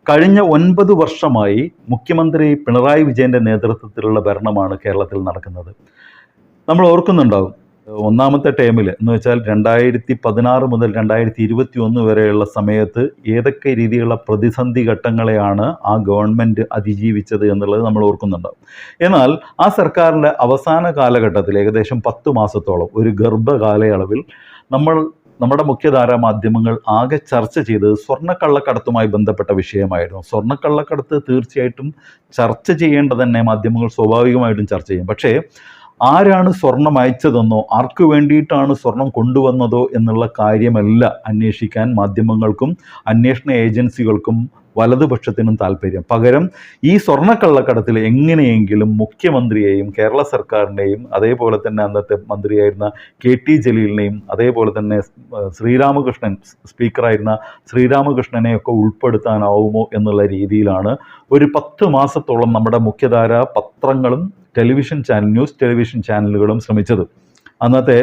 കഴിഞ്ഞ 9 വർഷമായി മുഖ്യമന്ത്രി പിണറായി വിജയന്റെ നേതൃത്വത്തിലുള്ള ഭരണമാണ് കേരളത്തിൽ നടക്കുന്നത്. നമ്മൾ ഓർക്കുന്നുണ്ടാവും, ഒന്നാമത്തെ ടേമിൽ എന്ന് വെച്ചാൽ 2016 മുതൽ 2021 വരെയുള്ള സമയത്ത് ഏതൊക്കെ രീതിയിലുള്ള പ്രതിസന്ധി ഘട്ടങ്ങളെയാണ് ആ ഗവൺമെൻറ് അതിജീവിച്ചത് എന്നുള്ളത് നമ്മൾ ഓർക്കുന്നുണ്ടാവും. എന്നാൽ ആ സർക്കാരിൻ്റെ അവസാന കാലഘട്ടത്തിൽ ഏകദേശം 10 മാസത്തോളം ഒരു ഗർഭകാലയളവിൽ നമ്മുടെ മുഖ്യധാരാ മാധ്യമങ്ങൾ ആകെ ചർച്ച ചെയ്തത് സ്വർണ്ണക്കള്ളക്കടത്തുമായി ബന്ധപ്പെട്ട വിഷയമായിരുന്നു. സ്വർണ്ണക്കള്ളക്കടത്ത് തീർച്ചയായിട്ടും ചർച്ച ചെയ്യേണ്ടത് തന്നെ മാധ്യമങ്ങൾ സ്വാഭാവികമായിട്ടും ചർച്ച ചെയ്യും. പക്ഷേ ആരാണ് സ്വർണം അയച്ചതെന്നോ ആർക്കു വേണ്ടിയിട്ടാണ് സ്വർണം കൊണ്ടുവന്നതോ എന്നുള്ള കാര്യമല്ല അന്വേഷിക്കാൻ മാധ്യമങ്ങൾക്കും അന്വേഷണ ഏജൻസികൾക്കും വലതുപക്ഷത്തിനും താല്പര്യം. പകരം ഈ സ്വർണ്ണക്കള്ളക്കടത്തിൽ എങ്ങനെയെങ്കിലും മുഖ്യമന്ത്രിയെയും കേരള സർക്കാരിനെയും അതേപോലെ തന്നെ അന്നത്തെ മന്ത്രിയായിരുന്ന KT ജലീലിനെയും അതേപോലെ തന്നെ സ്പീക്കറായിരുന്ന ശ്രീരാമകൃഷ്ണനെയൊക്കെ ഉൾപ്പെടുത്താനാവുമോ എന്നുള്ള രീതിയിലാണ് ഒരു 10 മാസത്തോളം നമ്മുടെ മുഖ്യധാര പത്രങ്ങളും ന്യൂസ് ടെലിവിഷൻ ചാനലുകളും ശ്രമിച്ചത്. അന്നത്തെ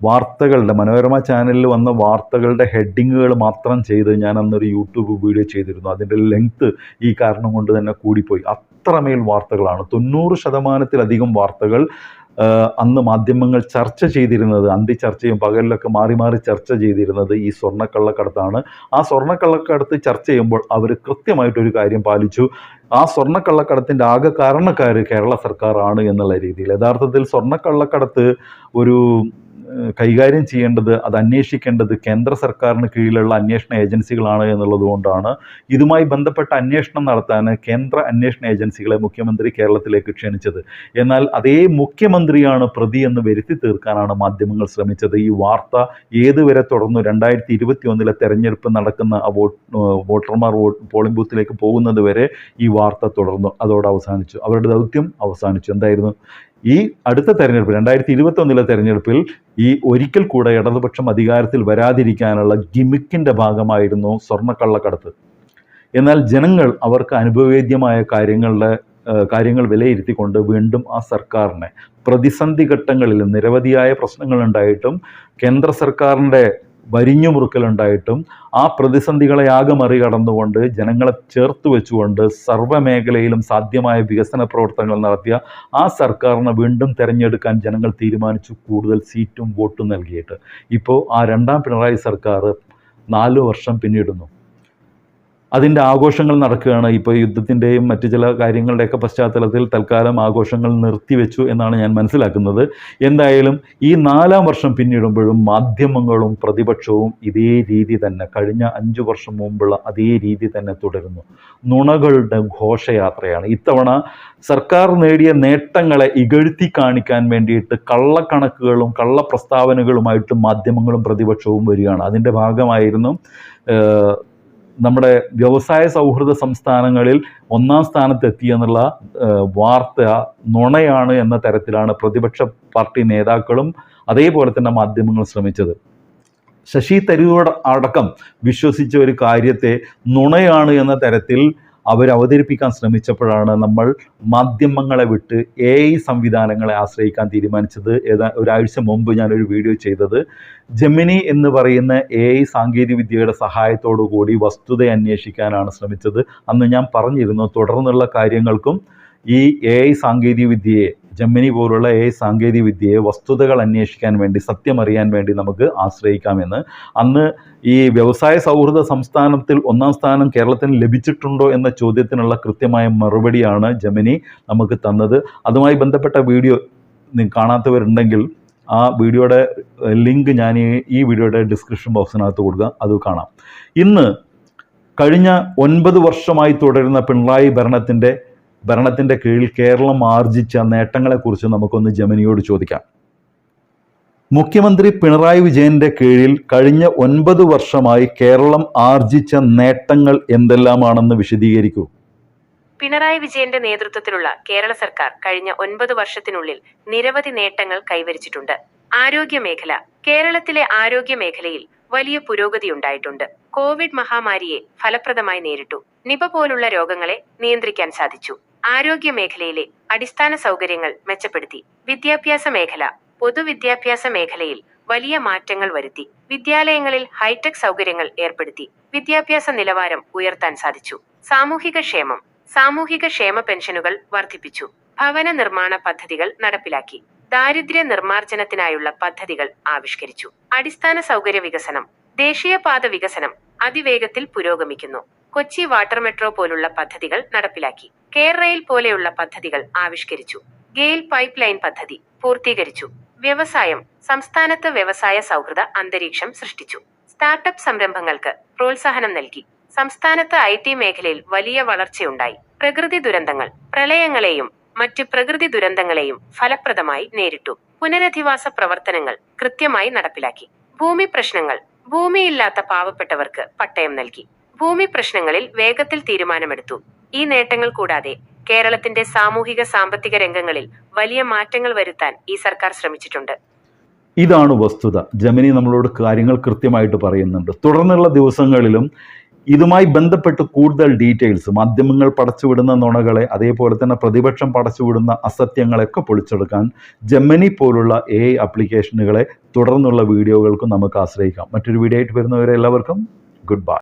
വാർത്തകളുടെ മനോരമ ചാനലിൽ വന്ന വാർത്തകളുടെ ഹെഡിങ്ങുകൾ മാത്രം ചെയ്ത് ഞാൻ അന്നൊരു യൂട്യൂബ് വീഡിയോ ചെയ്തിരുന്നു. അതിൻ്റെ ലെങ്ത്ത് ഈ കാരണം കൊണ്ട് തന്നെ കൂടിപ്പോയി. അത്രമേൽ വാർത്തകളാണ്. 90% വാർത്തകൾ അന്ന് മാധ്യമങ്ങൾ ചർച്ച ചെയ്തിരുന്നത്, ചർച്ചയും പകലിലൊക്കെ മാറി മാറി ചർച്ച ചെയ്തിരുന്നത് ഈ സ്വർണ്ണക്കള്ളക്കടത്താണ്. ആ സ്വർണ്ണക്കള്ളക്കടത്ത് ചർച്ച ചെയ്യുമ്പോൾ അവർ കൃത്യമായിട്ടൊരു കാര്യം പാലിച്ചു. ആ സ്വർണ്ണക്കള്ളക്കടത്തിൻ്റെ ആകെ കാരണക്കാർ കേരള സർക്കാർ ആണ് എന്നുള്ള രീതിയിൽ. യഥാർത്ഥത്തിൽ സ്വർണ്ണക്കള്ളക്കടത്ത് ഒരു കൈകാര്യം ചെയ്യേണ്ടത്, അത് അന്വേഷിക്കേണ്ടത് കേന്ദ്ര സർക്കാരിന് കീഴിലുള്ള അന്വേഷണ ഏജൻസികളാണ് എന്നുള്ളത് കൊണ്ടാണ് ഇതുമായി ബന്ധപ്പെട്ട അന്വേഷണം നടത്താൻ കേന്ദ്ര അന്വേഷണ ഏജൻസികളെ മുഖ്യമന്ത്രി കേരളത്തിലേക്ക് ക്ഷണിച്ചത്. എന്നാൽ അതേ മുഖ്യമന്ത്രിയാണ് പ്രതി എന്ന് വരുത്തി തീർക്കാനാണ് മാധ്യമങ്ങൾ ശ്രമിച്ചത്. ഈ വാർത്ത ഏതുവരെ തുടർന്നു? 2021 തെരഞ്ഞെടുപ്പ് നടക്കുന്ന വോട്ടർമാർ പോളിംഗ് ബൂത്തിലേക്ക് പോകുന്നത് വരെ ഈ വാർത്ത തുടർന്നു. അതോടെ അവസാനിച്ചു. അവരുടെ ദൗത്യം അവസാനിച്ചു. എന്തായിരുന്നു? ഈ അടുത്ത തെരഞ്ഞെടുപ്പ് 2021 തെരഞ്ഞെടുപ്പിൽ ഈ ഒരിക്കൽ കൂടെ ഇടതുപക്ഷം അധികാരത്തിൽ വരാതിരിക്കാനുള്ള ഗിമിക്കിൻ്റെ ഭാഗമായിരുന്നു സ്വർണ്ണക്കള്ളക്കടത്ത്. എന്നാൽ ജനങ്ങൾ അവർക്ക് അനുഭവവേദ്യമായ കാര്യങ്ങൾ വിലയിരുത്തിക്കൊണ്ട് വീണ്ടും ആ സർക്കാരിനെ പ്രതിസന്ധി ഘട്ടങ്ങളിൽ നിരവധിയായ പ്രശ്നങ്ങളുണ്ടായിട്ടും കേന്ദ്ര സർക്കാരിൻ്റെ വരിഞ്ഞുമുറുക്കലുണ്ടായിട്ടും ആ പ്രതിസന്ധികളെ ആകെ മറികടന്നുകൊണ്ട് ജനങ്ങളെ ചേർത്ത് വെച്ചുകൊണ്ട് സർവ്വമേഖലയിലും സാധ്യമായ വികസന പ്രവർത്തനങ്ങൾ നടത്തിയ ആ സർക്കാരിനെ വീണ്ടും തിരഞ്ഞെടുക്കാൻ ജനങ്ങൾ തീരുമാനിച്ചു, കൂടുതൽ സീറ്റും വോട്ടും നൽകിയിട്ട്. ഇപ്പോൾ ആ രണ്ടാം പിണറായി സർക്കാർ 4 വർഷം പിന്നിടുന്നു. അതിൻ്റെ ആഘോഷങ്ങൾ നടക്കുകയാണ്. ഇപ്പോൾ യുദ്ധത്തിൻ്റെയും മറ്റു ചില കാര്യങ്ങളുടെയൊക്കെ പശ്ചാത്തലത്തിൽ തൽക്കാലം ആഘോഷങ്ങൾ നിർത്തിവെച്ചു എന്നാണ് ഞാൻ മനസ്സിലാക്കുന്നത്. എന്തായാലും ഈ 4ാം വർഷം പിന്നിടുമ്പോഴും മാധ്യമങ്ങളും പ്രതിപക്ഷവും ഇതേ രീതി തന്നെ, കഴിഞ്ഞ 5 വർഷം മുമ്പുള്ള അതേ രീതി തന്നെ തുടരുന്നു. നുണകളുടെ ഘോഷയാത്രയാണ്. ഇത്തവണ സർക്കാർ നേടിയ നേട്ടങ്ങളെ ഇകഴ്ത്തി കാണിക്കാൻ വേണ്ടിയിട്ട് കള്ളക്കണക്കുകളും കള്ളപ്രസ്താവനകളുമായിട്ട് മാധ്യമങ്ങളും പ്രതിപക്ഷവും വരികയാണ്. അതിൻ്റെ ഭാഗമായിരുന്നു നമ്മുടെ വ്യവസായ സൗഹൃദ സംസ്ഥാനങ്ങളിൽ 1ാം സ്ഥാനത്തെത്തി എന്നുള്ള വാർത്ത നുണയാണ് എന്ന തരത്തിലാണ് പ്രതിപക്ഷ പാർട്ടി നേതാക്കളും അതേപോലെ തന്നെ മാധ്യമങ്ങൾ ശ്രമിച്ചത്. ശശി തരൂർ അടക്കം വിശ്വസിച്ച ഒരു കാര്യത്തെ നുണയാണ് എന്ന തരത്തിൽ അവതരിപ്പിക്കാൻ ശ്രമിച്ചപ്പോഴാണ് നമ്മൾ മാധ്യമങ്ങളെ വിട്ട് AI സംവിധാനങ്ങളെ ആശ്രയിക്കാൻ തീരുമാനിച്ചത്. ഒരാഴ്ച മുമ്പ് ഞാനൊരു വീഡിയോ ചെയ്തത് ജെമിനി എന്ന് പറയുന്ന AI സാങ്കേതികവിദ്യയുടെ സഹായത്തോടു കൂടി വസ്തുത അന്വേഷിക്കാനാണ് ശ്രമിച്ചത്. അന്ന് ഞാൻ പറഞ്ഞിരുന്നു, തുടർന്നുള്ള കാര്യങ്ങൾക്കും ഈ AI സാങ്കേതികവിദ്യയെ, ജെമിനി പോലുള്ള AI സാങ്കേതികവിദ്യയെ വസ്തുതകൾ അന്വേഷിക്കാൻ വേണ്ടി, സത്യമറിയാൻ വേണ്ടി നമുക്ക് ആശ്രയിക്കാമെന്ന്. അന്ന് ഈ വ്യവസായ സൗഹൃദ സംസ്ഥാനത്തിൽ 1ാം സ്ഥാനം കേരളത്തിന് ലഭിച്ചിട്ടുണ്ടോ എന്ന ചോദ്യത്തിനുള്ള കൃത്യമായ മറുപടിയാണ് ജെമിനി നമുക്ക് തന്നത്. അതുമായി ബന്ധപ്പെട്ട വീഡിയോ കാണാത്തവരുണ്ടെങ്കിൽ ആ വീഡിയോയുടെ ലിങ്ക് ഞാൻ ഈ വീഡിയോയുടെ ഡിസ്ക്രിപ്ഷൻ ബോക്സിനകത്ത് കൊടുക്കുക, അത് കാണാം. ഇന്ന് കഴിഞ്ഞ 9 വർഷമായി തുടരുന്ന പിണറായി ഭരണത്തിൻ്റെ കീഴിൽ കേരളം ആർജിച്ച നേട്ടങ്ങളെക്കുറിച്ച് നമുക്കൊന്ന് ജെമിനിയോട് ചോദിക്കാം. മുഖ്യമന്ത്രി പിണറായി വിജയന്റെ കീഴിൽ കഴിഞ്ഞ 9 വർഷമായി കേരളം ആർജിച്ച നേട്ടങ്ങൾ എന്തെല്ലാമാണെന്ന് വിശദീകരിക്കൂ. പിണറായി വിജയന്റെ നേതൃത്വത്തിലുള്ള കേരള സർക്കാർ കഴിഞ്ഞ 9 വർഷത്തിനുള്ളിൽ നിരവധി നേട്ടങ്ങൾ കൈവരിച്ചിട്ടുണ്ട്. ആരോഗ്യ മേഖല. കേരളത്തിലെ ആരോഗ്യ മേഖലയിൽ വലിയ പുരോഗതിയുണ്ടായിട്ടുണ്ട്. കോവിഡ് മഹാമാരിയെ ഫലപ്രദമായി നേരിട്ടു. നിപ പോലുള്ള രോഗങ്ങളെ നിയന്ത്രിക്കാൻ സാധിച്ചു. ആരോഗ്യ മേഖലയിലെ അടിസ്ഥാന സൗകര്യങ്ങൾ മെച്ചപ്പെടുത്തി. വിദ്യാഭ്യാസ മേഖല. പൊതുവിദ്യാഭ്യാസ മേഖലയിൽ വലിയ മാറ്റങ്ങൾ വരുത്തി. വിദ്യാലയങ്ങളിൽ ഹൈടെക് സൗകര്യങ്ങൾ ഏർപ്പെടുത്തി. വിദ്യാഭ്യാസ നിലവാരം ഉയർത്താൻ സാധിച്ചു. സാമൂഹിക ക്ഷേമം. സാമൂഹിക ക്ഷേമ പെൻഷനുകൾ വർദ്ധിപ്പിച്ചു. ഭവന നിർമ്മാണ പദ്ധതികൾ നടപ്പിലാക്കി. ദാരിദ്ര്യ നിർമ്മാർജ്ജനത്തിനായുള്ള പദ്ധതികൾ ആവിഷ്കരിച്ചു. അടിസ്ഥാന സൗകര്യ വികസനം. ദേശീയപാത വികസനം അതിവേഗത്തിൽ പുരോഗമിക്കുന്നു. കൊച്ചി വാട്ടർ മെട്രോ പോലുള്ള പദ്ധതികൾ നടപ്പിലാക്കി. കെയർ പോലെയുള്ള പദ്ധതികൾ ആവിഷ്കരിച്ചു. ഗെയിൽ പൈപ്പ് ലൈൻ പദ്ധതി പൂർത്തീകരിച്ചു. വ്യവസായം. സംസ്ഥാനത്ത് വ്യവസായ സൗഹൃദ അന്തരീക്ഷം സൃഷ്ടിച്ചു. സ്റ്റാർട്ടപ്പ് സംരംഭങ്ങൾക്ക് പ്രോത്സാഹനം നൽകി. സംസ്ഥാനത്ത് IT മേഖലയിൽ വലിയ വളർച്ചയുണ്ടായി. പ്രകൃതി ദുരന്തങ്ങൾ. പ്രളയങ്ങളെയും മറ്റ് പ്രകൃതി ദുരന്തങ്ങളെയും ഫലപ്രദമായി നേരിട്ടു. പുനരധിവാസ പ്രവർത്തനങ്ങൾ കൃത്യമായി നടപ്പിലാക്കി. ഭൂമി പ്രശ്നങ്ങൾ. ഭൂമിയില്ലാത്ത പാവപ്പെട്ടവർക്ക് പട്ടയം നൽകി. ഭൂമി പ്രശ്നങ്ങളിൽ വേഗത്തിൽ തീരുമാനമെടുത്തു. ഈ നേട്ടങ്ങൾ കൂടാതെ കേരളത്തിന്റെ സാമൂഹിക സാമ്പത്തിക രംഗങ്ങളിൽ വലിയ മാറ്റങ്ങൾ വരുത്താൻ ഈ സർക്കാർ ശ്രമിച്ചിട്ടുണ്ട്. ഇതാണ് വസ്തുത. ജെമിനി നമ്മളോട് കാര്യങ്ങൾ കൃത്യമായിട്ട് പറയുന്നുണ്ട്. തുടർന്നുള്ള ദിവസങ്ങളിലും ഇതുമായി ബന്ധപ്പെട്ട് കൂടുതൽ ഡീറ്റെയിൽസ്, മാധ്യമങ്ങൾ പടച്ചുവിടുന്ന നുണകളെ, അതേപോലെ തന്നെ പ്രതിപക്ഷം പടച്ചുവിടുന്ന അസത്യങ്ങളെയൊക്കെ പൊളിച്ചെടുക്കാൻ ജെമിനി പോലുള്ള AI ആപ്ലിക്കേഷനുകളെ തുടർന്നുള്ള വീഡിയോകൾക്കും നമുക്ക് ആശ്രയിക്കാം. മറ്റൊരു വീഡിയോ ആയിട്ട് വരുന്നവരെ എല്ലാവർക്കും ഗുഡ് ബൈ.